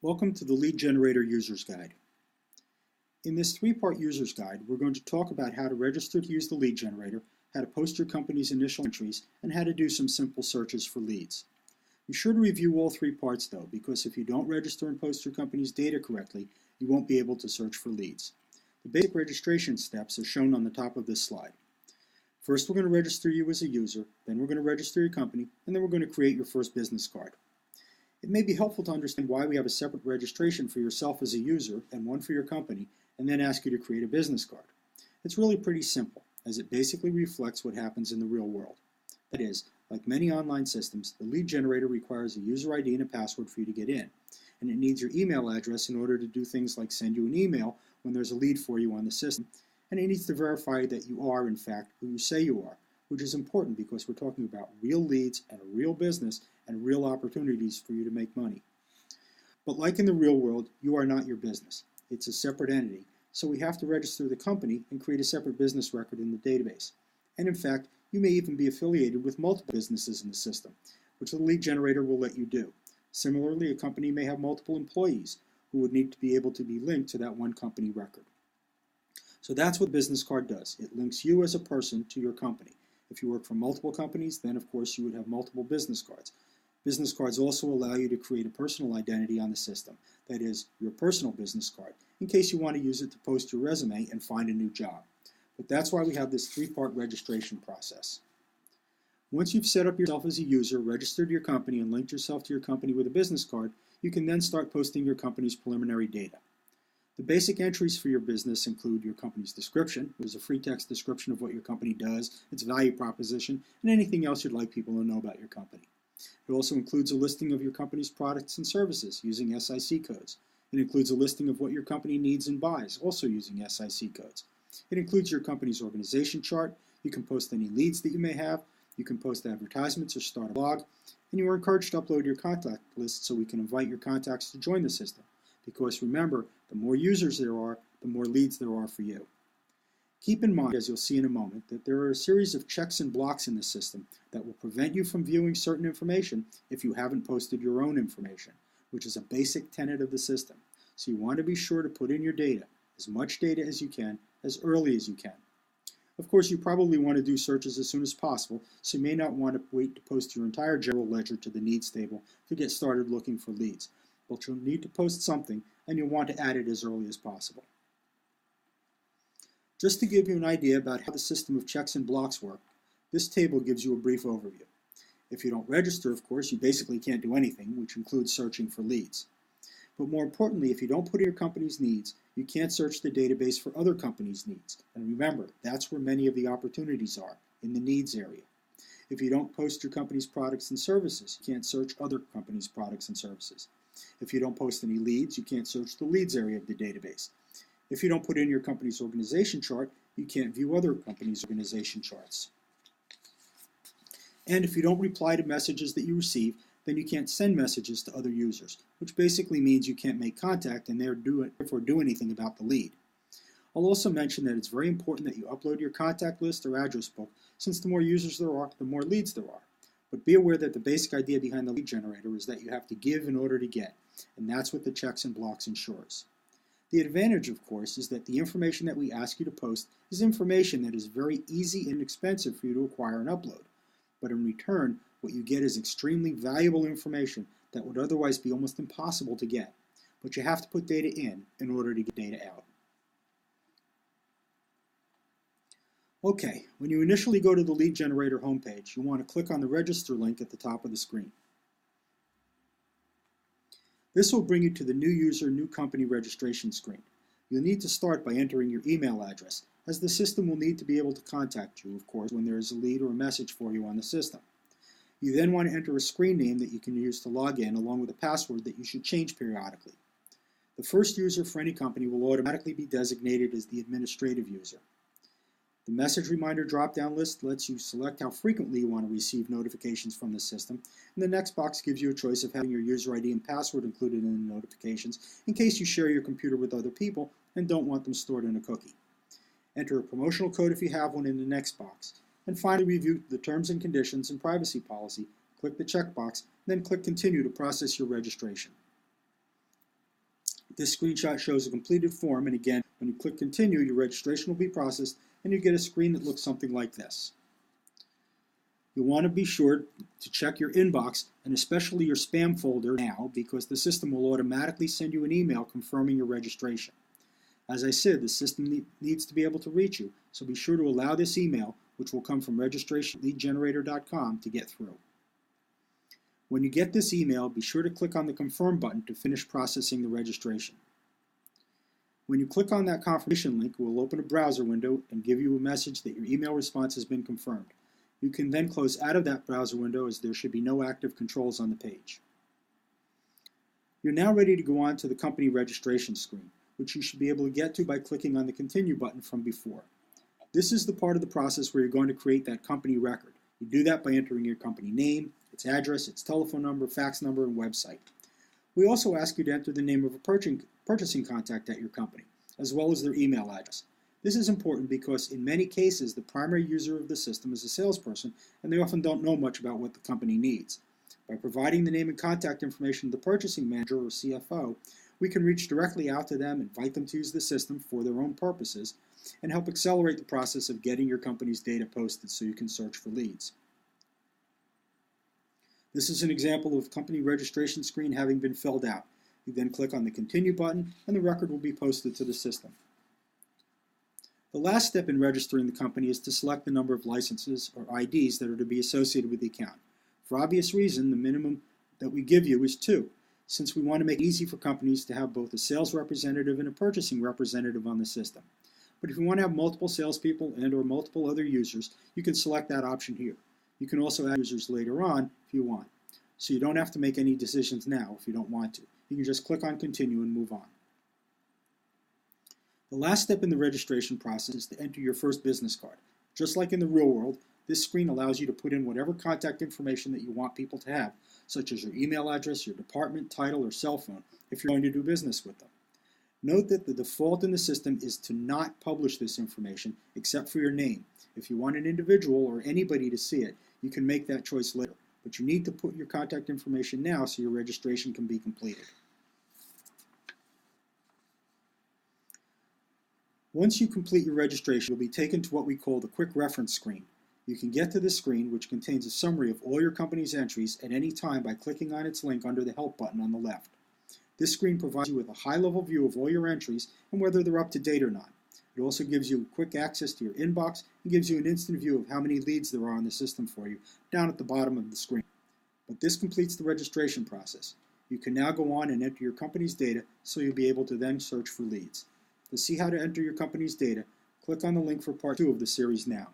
Welcome to the Lead Generator User's Guide. In this three-part User's Guide, we're going to talk about how to register to use the lead generator, how to post your company's initial entries, and how to do some simple searches for leads. Be sure to review all three parts though, because if you don't register and post your company's data correctly, you won't be able to search for leads. The basic registration steps are shown on the top of this slide. First, we're going to register you as a user, then we're going to register your company, and then we're going to create your first business card. It may be helpful to understand why we have a separate registration for yourself as a user and one for your company, and then ask you to create a business card. It's really pretty simple, as it basically reflects what happens in the real world. That is, like many online systems, the lead generator requires a user ID and a password for you to get in, and it needs your email address in order to do things like send you an email when there's a lead for you on the system, and it needs to verify that you are, in fact, who you say you are, which is important because we're talking about real leads and a real business and real opportunities for you to make money. But like in the real world, you are not your business. It's a separate entity, so we have to register the company and create a separate business record in the database. And in fact, you may even be affiliated with multiple businesses in the system, which the lead generator will let you do. Similarly, a company may have multiple employees who would need to be able to be linked to that one company record. So that's what business card does. It links you as a person to your company. If you work for multiple companies, then of course you would have multiple business cards. Business cards also allow you to create a personal identity on the system, that is, your personal business card, in case you want to use it to post your resume and find a new job. But that's why we have this three-part registration process. Once you've set up yourself as a user, registered your company, and linked yourself to your company with a business card, you can then start posting your company's preliminary data. The basic entries for your business include your company's description, which is a free text description of what your company does, its value proposition, and anything else you'd like people to know about your company. It also includes a listing of your company's products and services using SIC codes. It includes a listing of what your company needs and buys, also using SIC codes. It includes your company's organization chart. You can post any leads that you may have. You can post advertisements or start a blog. And you are encouraged to upload your contact list so we can invite your contacts to join the system. Because remember, the more users there are, the more leads there are for you. Keep in mind, as you'll see in a moment, that there are a series of checks and blocks in the system that will prevent you from viewing certain information if you haven't posted your own information, which is a basic tenet of the system. So you want to be sure to put in your data, as much data as you can, as early as you can. Of course, you probably want to do searches as soon as possible, so you may not want to wait to post your entire general ledger to the needs table to get started looking for leads. But you'll need to post something, and you'll want to add it as early as possible. Just to give you an idea about how the system of checks and blocks work, this table gives you a brief overview. If you don't register, of course, you basically can't do anything, which includes searching for leads. But more importantly, if you don't put in your company's needs, you can't search the database for other companies' needs. And remember, that's where many of the opportunities are, in the needs area. If you don't post your company's products and services, you can't search other companies' products and services. If you don't post any leads, you can't search the leads area of the database. If you don't put in your company's organization chart, you can't view other companies' organization charts. And if you don't reply to messages that you receive, then you can't send messages to other users, which basically means you can't make contact and therefore do anything about the lead. I'll also mention that it's very important that you upload your contact list or address book, since the more users there are, the more leads there are. But be aware that the basic idea behind the lead generator is that you have to give in order to get, and that's what the checks and blocks ensures. The advantage, of course, is that the information that we ask you to post is information that is very easy and inexpensive for you to acquire and upload. But in return, what you get is extremely valuable information that would otherwise be almost impossible to get. But you have to put data in order to get data out. Okay, when you initially go to the lead generator homepage, you want to click on the register link at the top of the screen. This will bring you to the new user, new company registration screen. You'll need to start by entering your email address, as the system will need to be able to contact you, of course, when there is a lead or a message for you on the system. You then want to enter a screen name that you can use to log in, along with a password that you should change periodically. The first user for any company will automatically be designated as the administrative user. The message reminder drop-down list lets you select how frequently you want to receive notifications from the system, and the next box gives you a choice of having your user ID and password included in the notifications in case you share your computer with other people and don't want them stored in a cookie. Enter a promotional code if you have one in the next box, and finally review the terms and conditions and privacy policy, click the checkbox, and then click Continue to process your registration. This screenshot shows a completed form, and again, when you click continue, your registration will be processed and you get a screen that looks something like this. You'll want to be sure to check your inbox and especially your spam folder now, because the system will automatically send you an email confirming your registration. As I said, the system needs to be able to reach you, so be sure to allow this email, which will come from registration@leadgenerator.com, to get through. When you get this email, be sure to click on the confirm button to finish processing the registration. When you click on that confirmation link, it will open a browser window and give you a message that your email response has been confirmed. You can then close out of that browser window, as there should be no active controls on the page. You're now ready to go on to the company registration screen, which you should be able to get to by clicking on the continue button from before. This is the part of the process where you're going to create that company record. You do that by entering your company name, its address, its telephone number, fax number, and website. We also ask you to enter the name of a purchasing contact at your company, as well as their email address. This is important because in many cases the primary user of the system is a salesperson, and they often don't know much about what the company needs. By providing the name and contact information to the purchasing manager or CFO, we can reach directly out to them, invite them to use the system for their own purposes, and help accelerate the process of getting your company's data posted so you can search for leads. This is an example of company registration screen having been filled out. You then click on the continue button and the record will be posted to the system. The last step in registering the company is to select the number of licenses or IDs that are to be associated with the account. For obvious reason, the minimum that we give you is 2, since we want to make it easy for companies to have both a sales representative and a purchasing representative on the system. But if you want to have multiple salespeople and or multiple other users, you can select that option here. You can also add users later on if you want. So you don't have to make any decisions now if you don't want to. You can just click on continue and move on. The last step in the registration process is to enter your first business card. Just like in the real world, this screen allows you to put in whatever contact information that you want people to have, such as your email address, your department, title, or cell phone, if you're going to do business with them. Note that the default in the system is to not publish this information except for your name. If you want an individual or anybody to see it, you can make that choice later. But you need to put your contact information now so your registration can be completed. Once you complete your registration, you'll be taken to what we call the quick reference screen. You can get to this screen, which contains a summary of all your company's entries, at any time by clicking on its link under the help button on the left. This screen provides you with a high-level view of all your entries and whether they're up to date or not. It also gives you quick access to your inbox and gives you an instant view of how many leads there are in the system for you down at the bottom of the screen. But this completes the registration process. You can now go on and enter your company's data so you'll be able to then search for leads. To see how to enter your company's data, click on the link for part 2 of the series now.